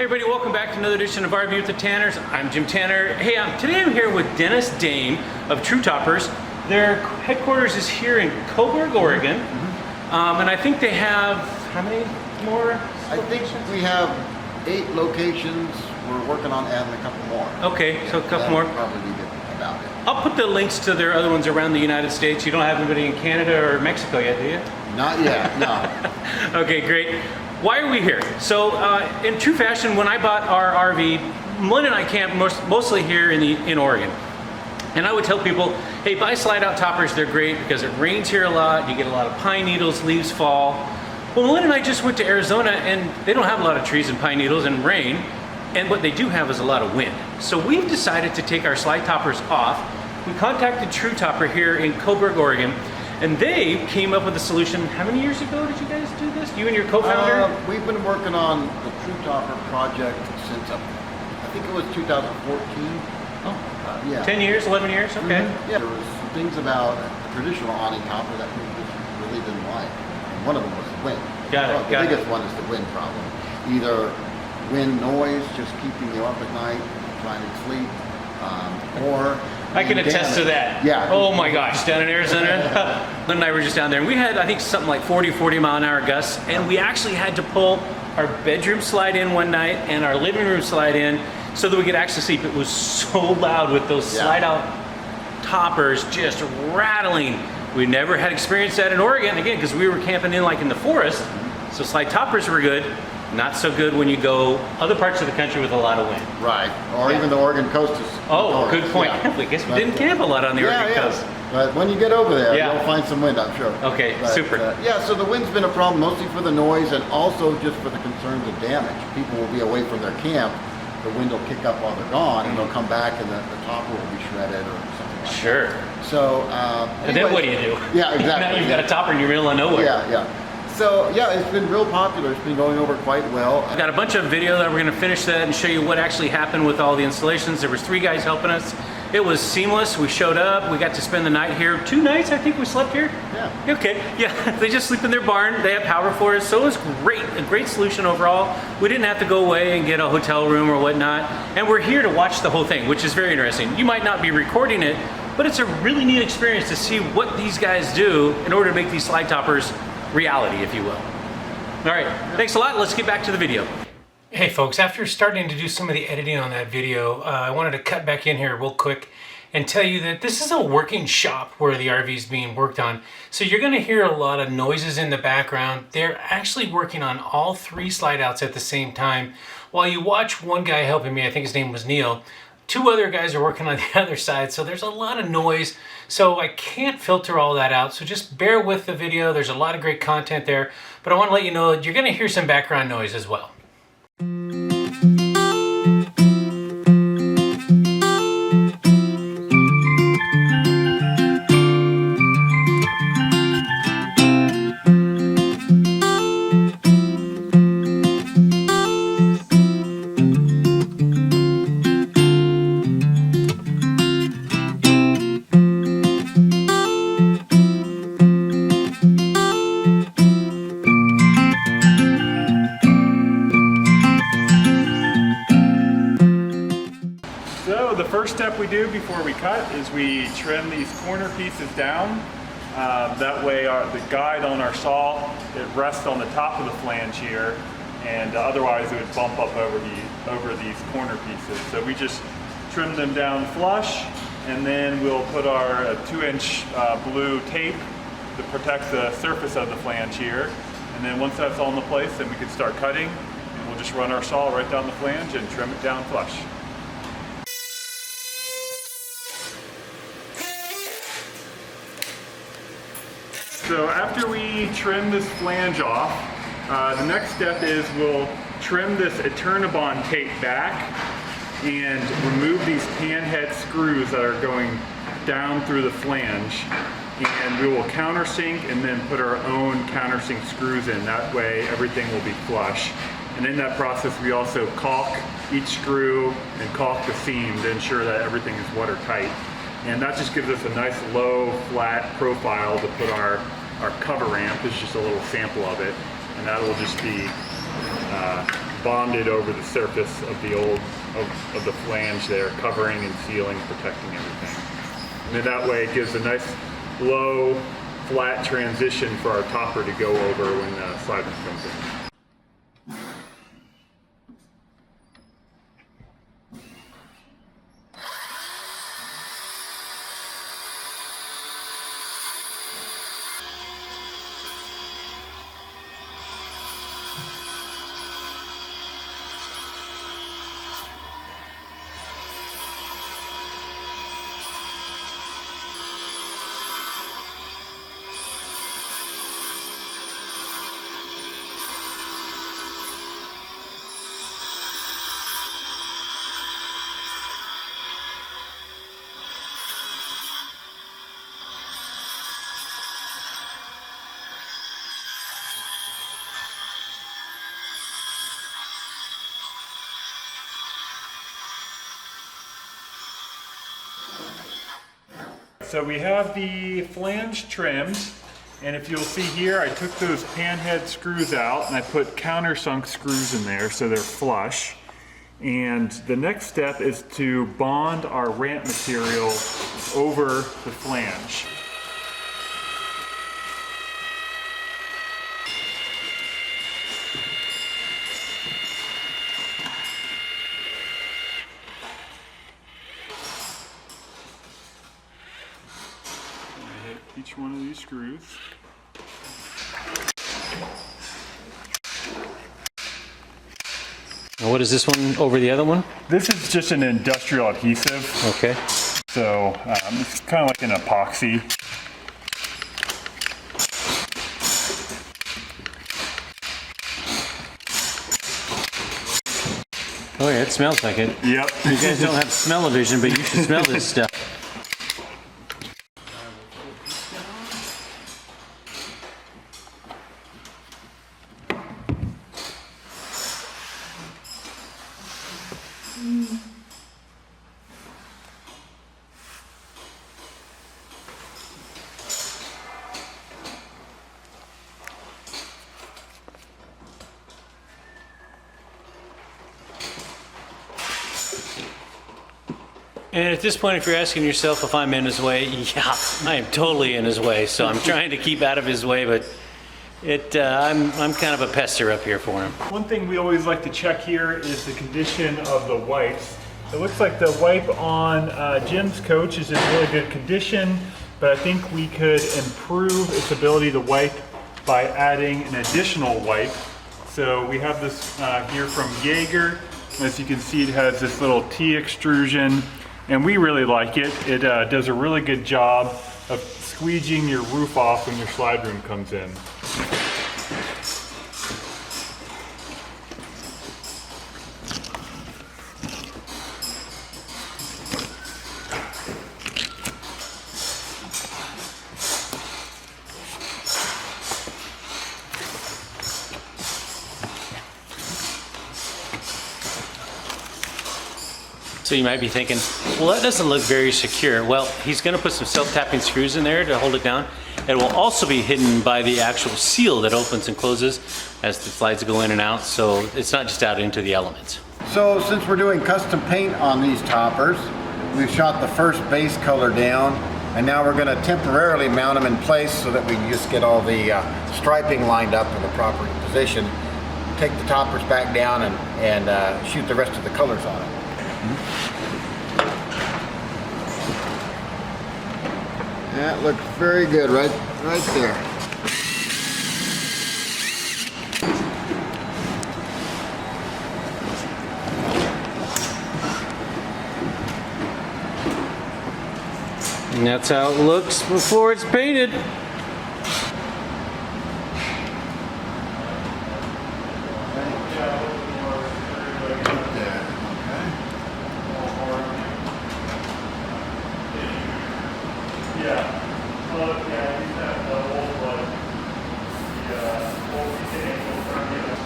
Hey everybody, welcome back to another edition of RV with the Tanners. I'm Jim Tanner. Hey, today I'm here with Dennis Dame of True Toppers. Their headquarters is here in Coburg, Oregon. And I think they have, how many more? I think we have 8 locations. We're working on adding a couple more. Okay, so a couple more. Probably be about it. I'll put the links to their other ones around the United States. You don't have anybody in Canada or Mexico yet, do you? Not yet, no. Okay, great. Why are we here? So, in true fashion, when I bought our RV, Melinda and I camped mostly here in Oregon. And I would tell people, hey, buy slide-out toppers. They're great because it rains here a lot. You get a lot of pine needles, leaves fall. Well, Melinda and I just went to Arizona, and they don't have a lot of trees and pine needles and rain. And what they do have is a lot of wind. So we've decided to take our slide toppers off. We contacted True Topper here in Coburg, Oregon, and they came up with a solution. How many years ago did you guys do this? You and your co-founder? We've been working on the True Topper project since, I think it was 2014. Oh, yeah. 10 years, 11 years, okay. Yeah, there was some things about a traditional awning topper that we just really didn't like. And one of them was the wind. Got it, the biggest one is the wind problem. Either wind noise, just keeping you up at night, trying to sleep, or I can attest to that. Yeah. Oh my gosh, down in Arizona. Lynn and I were just down there, and we had, I think, something like 40 mile an hour gusts, and we actually had to pull our bedroom slide in one night and our living room slide in so that we could actually sleep. It was so loud with those slide out toppers just rattling. We never had experienced that in Oregon, again, because we were camping in the forest, so slide toppers were good. Not so good when you go other parts of the country with a lot of wind. Right, or even the Oregon coast is. Oh, good point. Yeah. I guess we didn't camp a lot on the Oregon coast. But when you get over there, you'll find some wind, I'm sure. Okay, but, super. So the wind's been a problem mostly for the noise and also just for the concerns of damage. People will be away from their camp, the wind will kick up while they're gone, and they'll come back and the topper will be shredded or something like that. So, and then what do you do? Yeah, exactly. Now you've got a topper in the middle of nowhere. Yeah. So yeah, it's been real popular. It's been going over quite well. I've got a bunch of video that we're going to finish that and show you what actually happened with all the installations. There was 3 guys helping us. It was seamless. We showed up. We got to spend the night here. 2 nights, I think we slept here. Yeah. Okay. Yeah. They just sleep in their barn. They have power for us, so it was great. A great solution overall. We didn't have to go away and get a hotel room or whatnot. And we're here to watch the whole thing, which is very interesting. You might not be recording it, but it's a really neat experience to see what these guys do in order to make these slide toppers reality, if you will. All right, thanks a lot. Let's get back to the video. Hey folks, after starting to do some of the editing on that video, I wanted to cut back in here real quick and tell you that this is a working shop where the RV is being worked on. So you're gonna hear a lot of noises in the background. They're actually working on all 3 slide outs at the same time. While you watch one guy helping me, I think his name was Neil, 2 other guys are working on the other side, so there's a lot of noise. So I can't filter all that out, so just bear with the video. There's a lot of great content there, but I want to let you know that you're going to hear some background noise as well. The first step we do before we cut is we trim these corner pieces down. That way the guide on our saw, it rests on the top of the flange here, and otherwise it would bump up over these corner pieces. So we just trim them down flush, and then we'll put our 2-inch blue tape to protect the surface of the flange here. And then once that's all into place, then we can start cutting, and we'll just run our saw right down the flange and trim it down flush. So after we trim this flange off, the next step is we'll trim this Eternabond tape back and remove these pan head screws that are going down through the flange. And we will countersink and then put our own countersink screws in. That way everything will be flush. And in that process we also caulk each screw and caulk the seam to ensure that everything is watertight. And that just gives us a nice low, flat profile to put our cover ramp. Is just a little sample of it. And that will just be bonded over the surface of the of the flange there, covering and sealing, protecting everything. And then that way it gives a nice low, flat transition for our topper to go over when the slide rim comes in. So we have the flange trimmed, and if you'll see here, I took those panhead screws out and I put countersunk screws in there so they're flush. And the next step is to bond our ramp material over the flange. Each one of these screws. And what is this one over the other one? This is just an industrial adhesive. Okay. So it's kind of like an epoxy. Oh yeah, it smells like it. Yep. You guys don't have smell-o-vision, but you should smell this stuff. And at this point, if you're asking yourself if I'm in his way, yeah, I am totally in his way. So I'm trying to keep out of his way, but I'm kind of a pester up here for him. One thing we always like to check here is the condition of the wipes. It looks like the wipe on Jim's coach is in really good condition, but I think we could improve its ability to wipe by adding an additional wipe. So we have this here from Jaeger. As you can see, it has this little T extrusion, and we really like it. It does a really good job of squeegeeing your roof off when your slide room comes in. So you might be thinking, well, that doesn't look very secure. Well, he's going to put some self-tapping screws in there to hold it down. It will also be hidden by the actual seal that opens and closes as the slides go in and out, so it's not just out into the elements. So since we're doing custom paint on these toppers, we've shot the first base color down, and now we're going to temporarily mount them in place so that we can just get all the striping lined up in the proper position. Take the toppers back down and shoot the rest of the colors on it. That looks very good right there. And that's how it looks before it's painted.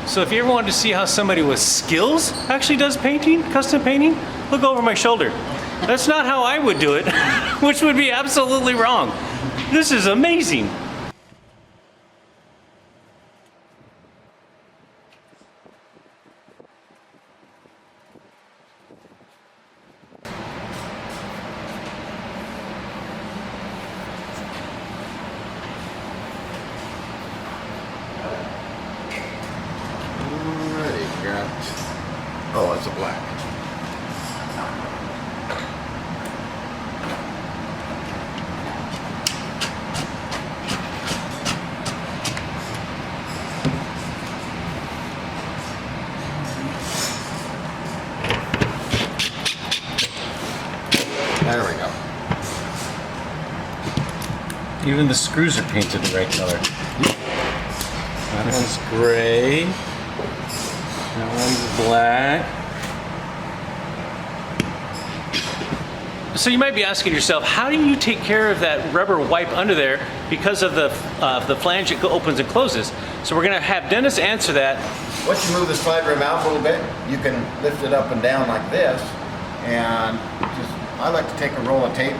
So if you ever wanted to see how somebody with skills actually does painting, custom painting, look over my shoulder. That's not how I would do it, which would be absolutely wrong. This is amazing. Okay. black. There we go. Even the screws are painted the right color. That one's gray. That one's black. So you might be asking yourself, how do you take care of that rubber wipe under there because of the flange that opens and closes? So we're going to have Dennis answer that. Once you move the slide rim out a little bit, you can lift it up and down like this. And I like to take a roll of tape,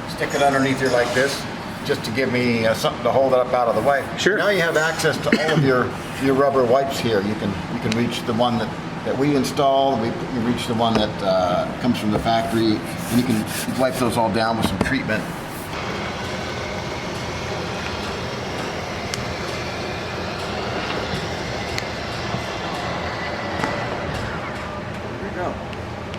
stick it underneath here like this, just to give me something to hold it up out of the way. Sure. Now you have access to all of your rubber wipes here. You can reach the one that we installed. You reach the one that comes from the factory, and you can wipe those all down with some treatment. There we go.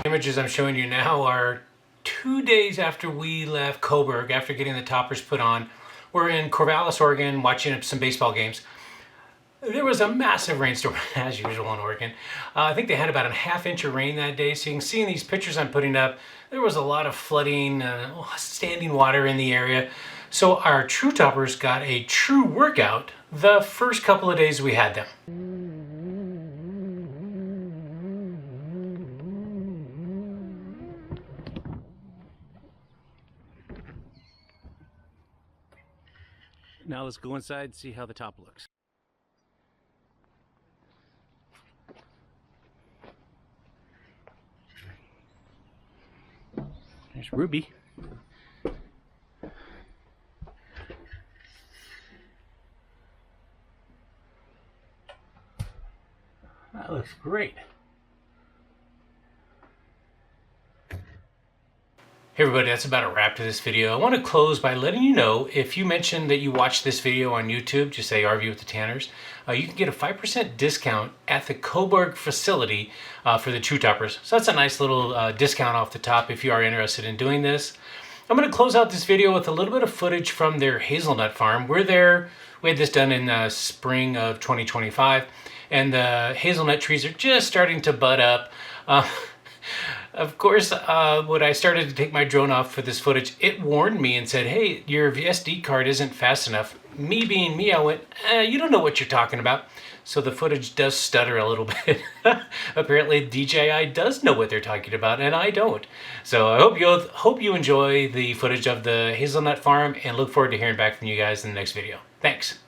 Images I'm showing you now are 2 days after we left Coburg, after getting the toppers put on. We're in Corvallis, Oregon, watching some baseball games. There was a massive rainstorm, as usual in Oregon. I think they had about a ½ inch of rain that day, so you can see in these pictures I'm putting up, there was a lot of flooding, standing water in the area. So our true toppers got a true workout the first couple of days we had them. Now let's go inside and see how the top looks. There's Ruby. That looks great. Hey everybody, that's about a wrap to this video. I want to close by letting you know, if you mentioned that you watched this video on YouTube, just say RV with the Tanners, you can get a 5% discount at the Coburg facility for the True Toppers. So that's a nice little discount off the top if you are interested in doing this. I'm going to close out this video with a little bit of footage from their hazelnut farm. We're there, we had this done in spring of 2025, and the hazelnut trees are just starting to bud up. Of course, when I started to take my drone off for this footage, it warned me and said, hey, your SD card isn't fast enough. Me being me, I went, you don't know what you're talking about. So the footage does stutter a little bit. Apparently DJI does know what they're talking about, and I don't. So I hope you enjoy the footage of the hazelnut farm, and look forward to hearing back from you guys in the next video. Thanks.